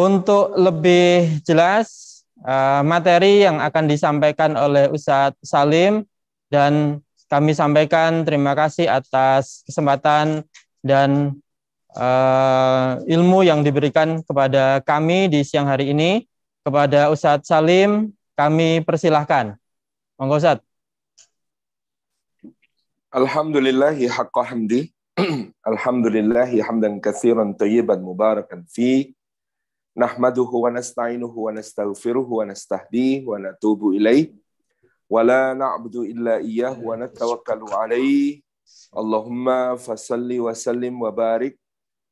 Untuk lebih jelas materi yang akan disampaikan oleh Ustadz Salim, dan kami sampaikan terima kasih atas kesempatan dan ilmu yang diberikan kepada kami di siang hari ini. Kepada Ustadz Salim, kami persilahkan. Monggo Ustadz. Alhamdulillahi haqqa hamdi. Alhamdulillahi hamdan katsiran thayyiban mubarakan fi. Nahmaduhu wa nasta'inuhu wa nastaghfiruhu wa nastahdihi wa natubu ilaih. Wa la na'budu illa iyyahu wa natawakkalu alaihi. Allahumma fasalli wa sallim wa barik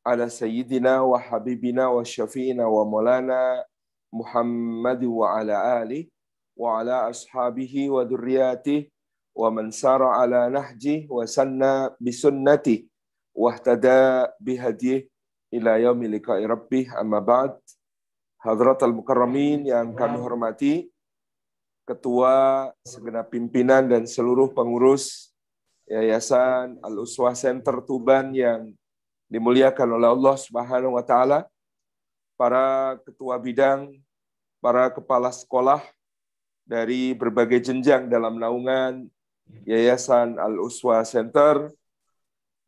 ala sayyidina wa habibina wa syafi'ina wa maulana Muhammad wa ala alihi wa ala ashabihi wa dzurriyyatihi wa man sara ala nahji wa sanna bisunnati wa ihtada bihadyihi ila yaumil liqa'i rabbih. Amma ba'd. Hadratal mukarramin yang kami hormati, ketua, segenap pimpinan dan seluruh pengurus Yayasan Al-Uswah Center Tuban yang dimuliakan oleh Allah Subhanahu wa taala, para ketua bidang, para kepala sekolah dari berbagai jenjang dalam naungan Yayasan Al-Uswah Center,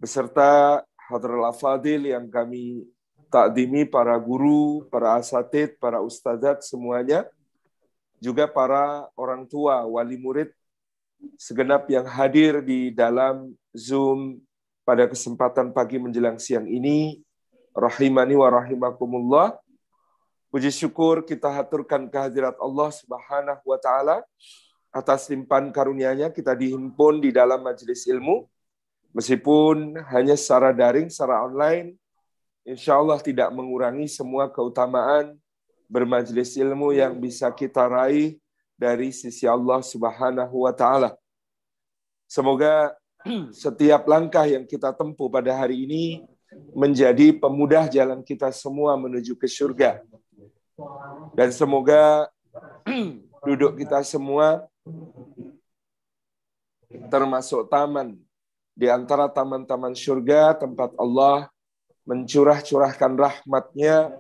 beserta Hadratul Afadil yang kami takdimi, para guru, para asatid, para ustadzat semuanya, juga para orang tua, wali murid, segenap yang hadir di dalam Zoom pada kesempatan pagi menjelang siang ini, rahimani wa rahimakumullah. Puji syukur kita haturkan kehadirat Allah Subhanahu wa taala atas limpahan karunia-Nya kita dihimpun di dalam majelis ilmu, meskipun hanya secara daring, secara online, insya Allah tidak mengurangi semua keutamaan bermajelis ilmu yang bisa kita raih dari sisi Allah Subhanahu wa taala. Semoga setiap langkah yang kita tempuh pada hari ini menjadi pemudah jalan kita semua menuju ke surga. Dan semoga duduk kita semua termasuk taman di antara taman-taman surga, tempat Allah mencurah-curahkan rahmat-Nya,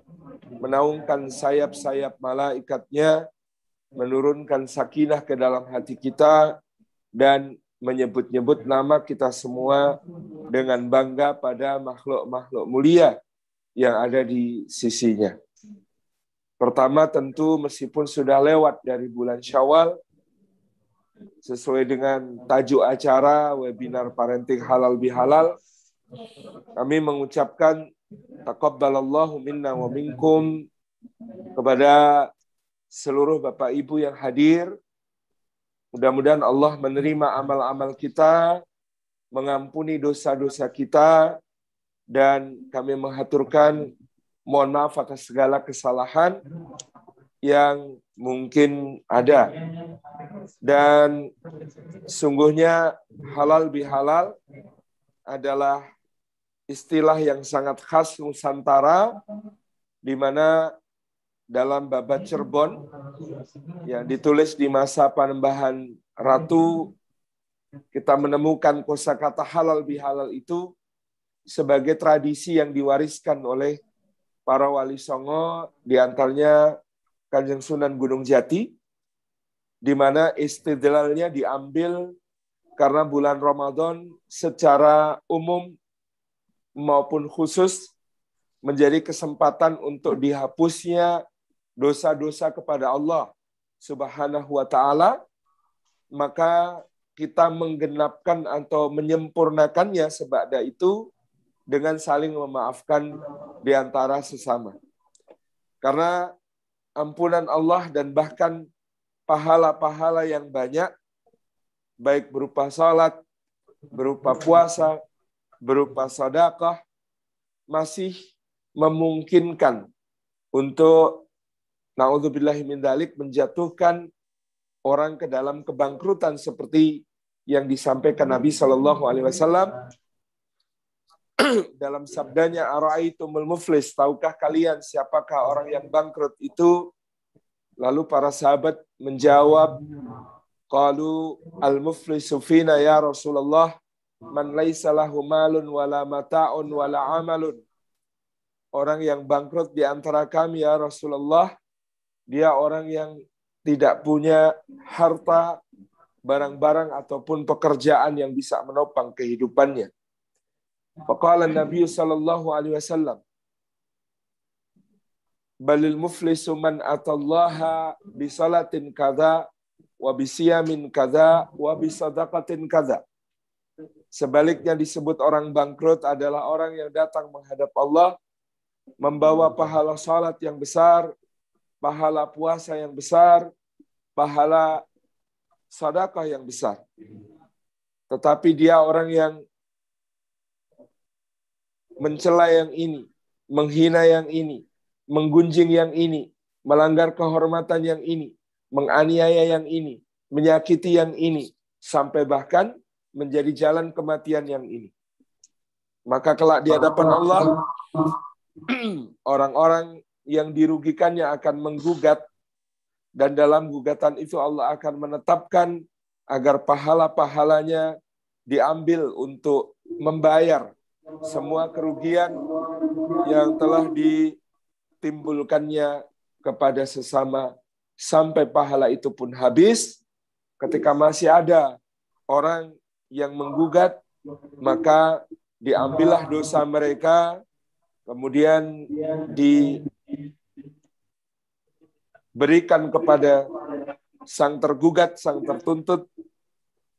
menaungkan sayap-sayap malaikat-Nya, menurunkan sakinah ke dalam hati kita, dan menyebut-nyebut nama kita semua dengan bangga pada makhluk-makhluk mulia yang ada di sisinya. Pertama tentu meskipun sudah lewat dari bulan Syawal, sesuai dengan tajuk acara webinar parenting halal bihalal, kami mengucapkan taqabbalallahu minna wa minkum kepada seluruh Bapak Ibu yang hadir. Mudah-mudahan Allah menerima amal-amal kita, mengampuni dosa-dosa kita, dan kami menghaturkan mohon maaf atas segala kesalahan yang mungkin ada. Dan sungguhnya halal bihalal adalah istilah yang sangat khas Nusantara, di mana dalam Babat Cirebon yang ditulis di masa Panembahan Ratu, kita menemukan kosakata halal bihalal itu sebagai tradisi yang diwariskan oleh para wali songo, di antaranya Kanjeng Sunan Gunung Jati, di mana istidlalnya diambil karena bulan Ramadan secara umum maupun khusus menjadi kesempatan untuk dihapusnya dosa-dosa kepada Allah Subhanahu wa taala, maka kita menggenapkan atau menyempurnakannya sebada itu dengan saling memaafkan di antara sesama. Karena ampunan Allah dan bahkan pahala-pahala yang banyak, baik berupa salat, berupa puasa, berupa sedekah, masih memungkinkan untuk naudzubillahi min dzalik menjatuhkan orang ke dalam kebangkrutan seperti yang disampaikan Nabi Shallallahu Alaihi Wasallam dalam sabdanya, ara'aitumul muflis, tahukah kalian siapakah orang yang bangkrut itu? Lalu para sahabat menjawab, qalu al-muflisu fina ya Rasulullah man laisa lahu malun wala mata'un wala amalun. orang yang bangkrut di antara kami ya Rasulullah, dia orang yang tidak punya harta, barang-barang ataupun pekerjaan yang bisa menopang kehidupannya. Faqala Nabi sallallahu alaihi wasallam, balil muflisu man atallaha bi salatin kadza wa bi siyamin kadza wa bi sadaqatin kadza. Sebaliknya disebut orang bangkrut adalah orang yang datang menghadap Allah membawa pahala salat yang besar, pahala puasa yang besar, pahala sedekah yang besar. Tetapi dia orang yang mencela yang ini, menghina yang ini, menggunjing yang ini, melanggar kehormatan yang ini, menganiaya yang ini, menyakiti yang ini, sampai bahkan menjadi jalan kematian yang ini. Maka kelak di hadapan Allah, orang-orang yang dirugikannya akan menggugat, dan dalam gugatan itu Allah akan menetapkan agar pahala-pahalanya diambil untuk membayar semua kerugian yang telah ditimbulkannya kepada sesama, sampai pahala itu pun habis. Ketika masih ada orang yang menggugat, maka diambillah dosa mereka, kemudian diberikan kepada sang tergugat, sang tertuntut.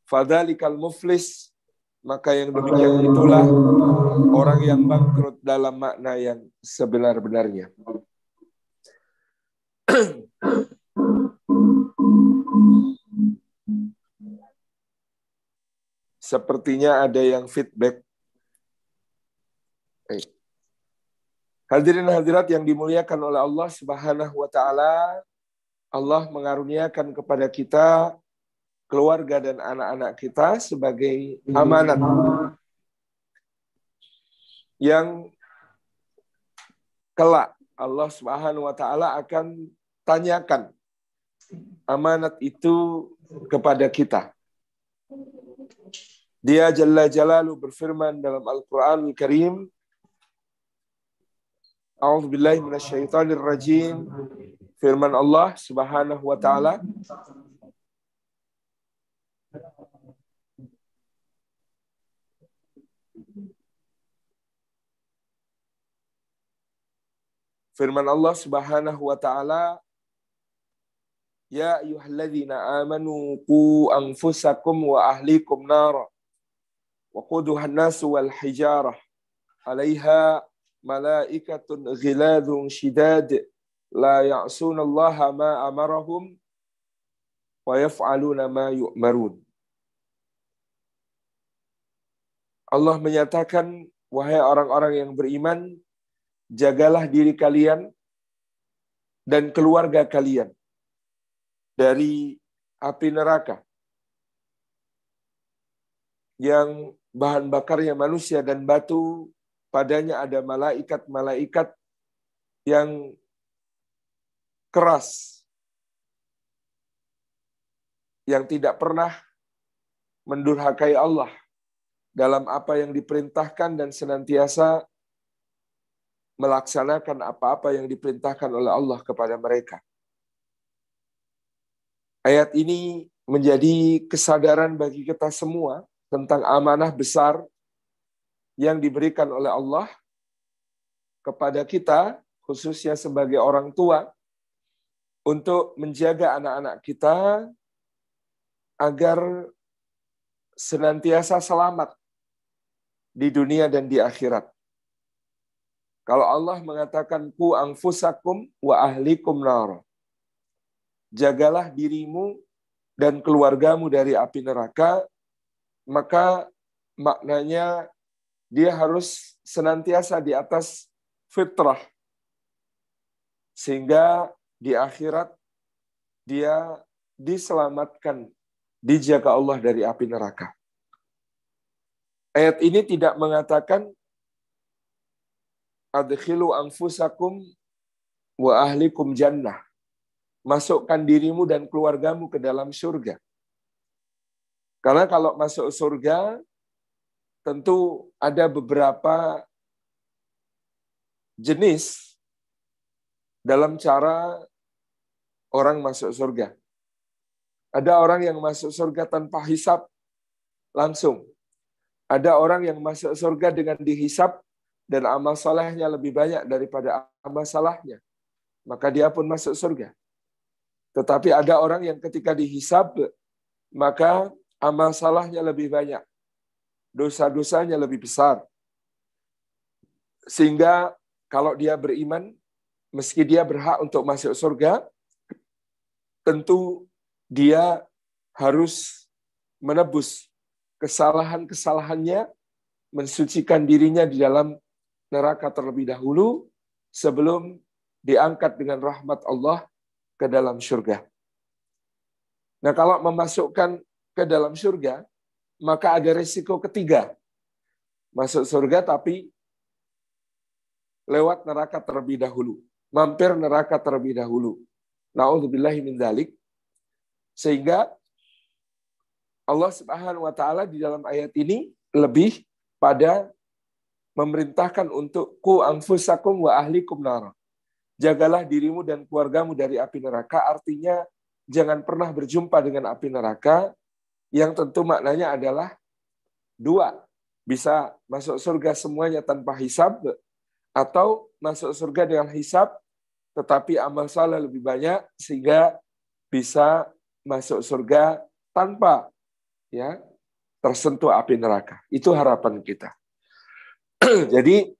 Fadzalikal muflis, maka yang demikian itulah orang yang bangkrut dalam makna yang sebenar-benarnya. Sepertinya ada yang feedback. Hadirin hadirat yang dimuliakan oleh Allah Subhanahu wa taala, Allah mengaruniakan kepada kita keluarga dan anak-anak kita sebagai amanat yang kelak Allah Subhanahu wa taala akan tanyakan amanat itu kepada kita. Dia Jalla Jalalu berfirman dalam Al-Qur'anul Karim, A'udzubillahi minasyaitonir rajim. Firman Allah Subhanahu wa taala, firman Allah Subhanahu wa taala, ya ayyuhalladzina amanu qu anfusakum wa ahlikum nara wa quduha an-nasu wal hijarah 'alaiha malaikatun ghiladun shidad la ya'sunallaha ma amarahum wa yaf'aluna ma yu'marun. Allah menyatakan, wahai orang-orang yang beriman, jagalah diri kalian dan keluarga kalian dari api neraka yang bahan bakarnya manusia dan batu, padanya ada malaikat-malaikat yang keras, yang tidak pernah mendurhakai Allah dalam apa yang diperintahkan dan senantiasa melaksanakan apa-apa yang diperintahkan oleh Allah kepada mereka. Ayat ini menjadi kesadaran bagi kita semua tentang amanah besar yang diberikan oleh Allah kepada kita, khususnya sebagai orang tua, untuk menjaga anak-anak kita agar senantiasa selamat di dunia dan di akhirat. Kalau Allah mengatakan ku anfusakum wa ahlikum nar, jagalah dirimu dan keluargamu dari api neraka, maka maknanya dia harus senantiasa di atas fitrah, sehingga di akhirat dia diselamatkan, dijaga Allah dari api neraka. Ayat ini tidak mengatakan adkhilu anfusakum wa ahlikum jannah, masukkan dirimu dan keluargamu ke dalam surga. Karena kalau masuk surga, tentu ada beberapa jenis dalam cara orang masuk surga. Ada orang yang masuk surga tanpa hisab langsung. Ada orang yang masuk surga dengan dihisab dan amal salehnya lebih banyak daripada amal salahnya. Maka dia pun masuk surga. Tetapi ada orang yang ketika dihisab, maka amal salahnya lebih banyak. Dosa-dosanya lebih besar. Sehingga kalau dia beriman, meski dia berhak untuk masuk surga, tentu dia harus menebus kesalahan-kesalahannya, mensucikan dirinya di dalam neraka terlebih dahulu, sebelum diangkat dengan rahmat Allah ke dalam surga. Nah, kalau memasukkan ke dalam surga, maka ada risiko ketiga. Masuk surga tapi lewat neraka terlebih dahulu. Mampir neraka terlebih dahulu. Na'udzubillahi min dzalik. Sehingga Allah Subhanahu wa taala di dalam ayat ini lebih pada memerintahkan untuk qu anfusakum wa ahlikum nar. Jagalah dirimu dan keluargamu dari api neraka, artinya jangan pernah berjumpa dengan api neraka, yang tentu maknanya adalah dua. Bisa masuk surga semuanya tanpa hisab, atau masuk surga dengan hisab, tetapi amal saleh lebih banyak, sehingga bisa masuk surga tanpa tersentuh api neraka. Itu harapan kita. Jadi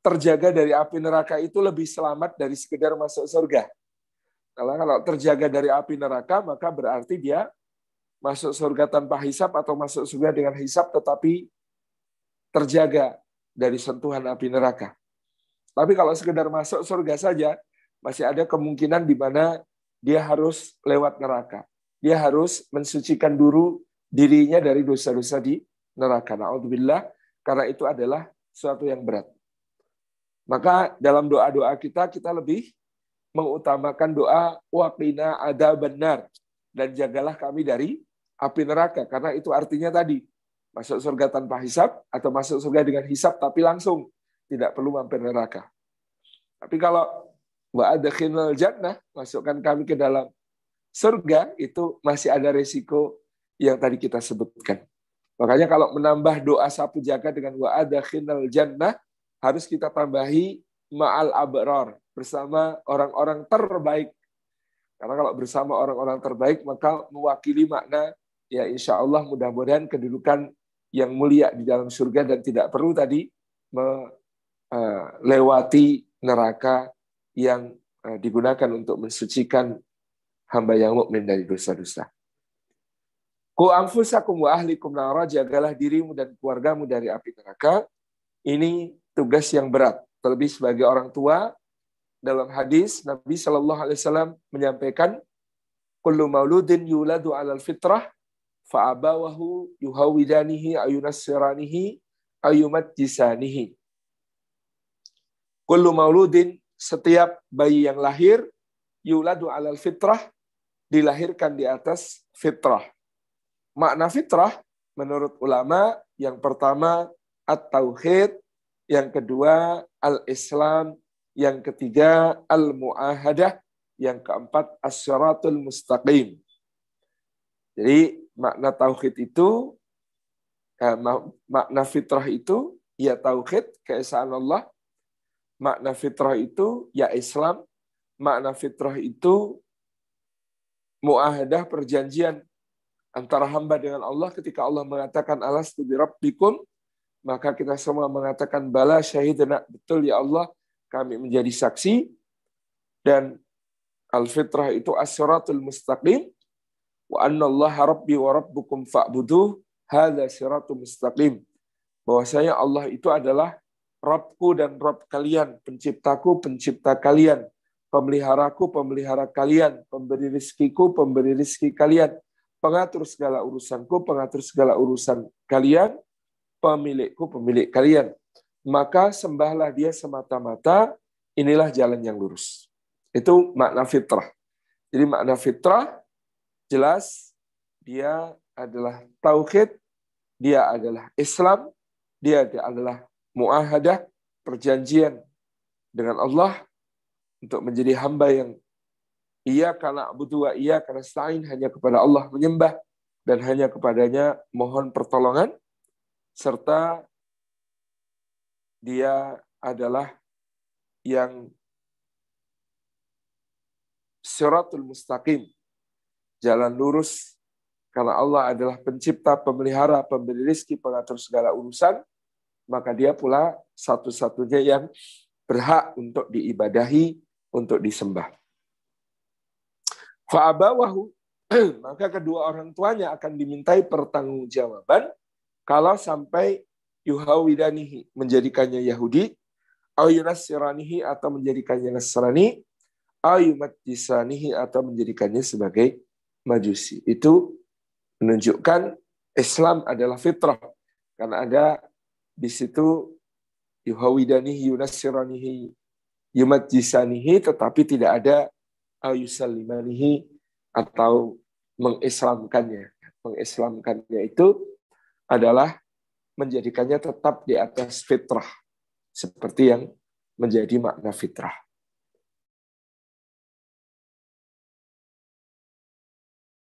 terjaga dari api neraka itu lebih selamat dari sekedar masuk surga. Kalau terjaga dari api neraka, maka berarti dia masuk surga tanpa hisab atau masuk surga dengan hisab, tetapi terjaga dari sentuhan api neraka. Tapi kalau sekedar masuk surga saja, masih ada kemungkinan di mana dia harus lewat neraka. Dia harus mensucikan dulu dirinya dari dosa-dosa di neraka. Na'udzubillah, karena itu adalah suatu yang berat. Maka dalam doa-doa kita lebih mengutamakan doa waqina adzabannar, dan jagalah kami dari api neraka, karena itu artinya tadi masuk surga tanpa hisab atau masuk surga dengan hisab tapi langsung, tidak perlu mampir neraka. Tapi kalau wa adkhilnal jannah, masukkan kami ke dalam surga, itu masih ada resiko yang tadi kita sebutkan. Makanya kalau menambah doa sapu jaga dengan wa adkhilnal jannah, harus kita tambahi ma'al abrar, bersama orang-orang terbaik. Karena kalau bersama orang-orang terbaik, maka mewakili makna, ya insya Allah mudah-mudahan kedudukan yang mulia di dalam surga, dan tidak perlu tadi melewati neraka yang digunakan untuk mensucikan hamba yang mukmin dari dosa-dosa. Qu anfusakum wa ahlikum nara, jagalah dirimu dan keluargamu dari api neraka. Ini tugas yang berat, terlebih sebagai orang tua. Dalam hadis Nabi Shallallahu Alaihi Wasallam menyampaikan, kullu mauludin yuladu alal fitrah, fa'abawahu yuhawidanihi ayunassiranihi ayumatjisanihi. Kullu mauludin, setiap bayi yang lahir, yuladu alal fitrah, dilahirkan di atas fitrah. Makna fitrah menurut ulama, yang pertama at-tauhid, yang kedua al-Islam, yang ketiga al-mu'ahadah, yang keempat as-siratul mustaqim. Jadi makna tauhid itu, makna fitrah itu ya tauhid, keesaan Allah. Makna fitrah itu ya Islam. Makna fitrah itu mu'ahadah, perjanjian antara hamba dengan Allah. Ketika Allah mengatakan alastu birabbikum, maka kita semua mengatakan bala syahidna, betul ya Allah, kami menjadi saksi. Dan al-fitrah itu as-siratul mustaqim, wa annallaha rabbi wa rabbukum fa'buduh, hadza siratul mustaqim. Bahwasanya Allah itu adalah Rabbku dan Rabb kalian, penciptaku, pencipta kalian, pemeliharaku, pemelihara kalian, pemberi rizkiku, pemberi rizki kalian, pengatur segala urusanku, pengatur segala urusan kalian, pemilikku, pemilik kalian. Maka sembahlah dia semata-mata, inilah jalan yang lurus. Itu makna fitrah. Jadi makna fitrah jelas, dia adalah tauhid, dia adalah Islam, dia adalah mu'ahadah, perjanjian dengan Allah, untuk menjadi hamba yang iyyaka na'budu wa iyyaka nasta'in, hanya kepada Allah menyembah dan hanya kepadanya mohon pertolongan, serta dia adalah yang siratul mustaqim, jalan lurus, karena Allah adalah pencipta, pemelihara, pemberi rezeki, pengatur segala urusan, maka dia pula satu-satunya yang berhak untuk diibadahi, untuk disembah. Fa'abawahu, maka kedua orang tuanya akan dimintai pertanggungjawaban kalau sampai yuhawidanihi, menjadikannya Yahudi, au yunassiranihi, atau menjadikannya Nasrani, au yumajjisanihi, atau menjadikannya sebagai Majusi. Itu menunjukkan Islam adalah fitrah, karena ada di situ yuhawidanihi, yunassiranihi, yumajjisanihi, tetapi tidak ada au yusallimanihi, atau mengislamkannya. Mengislamkannya itu adalah menjadikannya tetap di atas fitrah, seperti yang menjadi makna fitrah.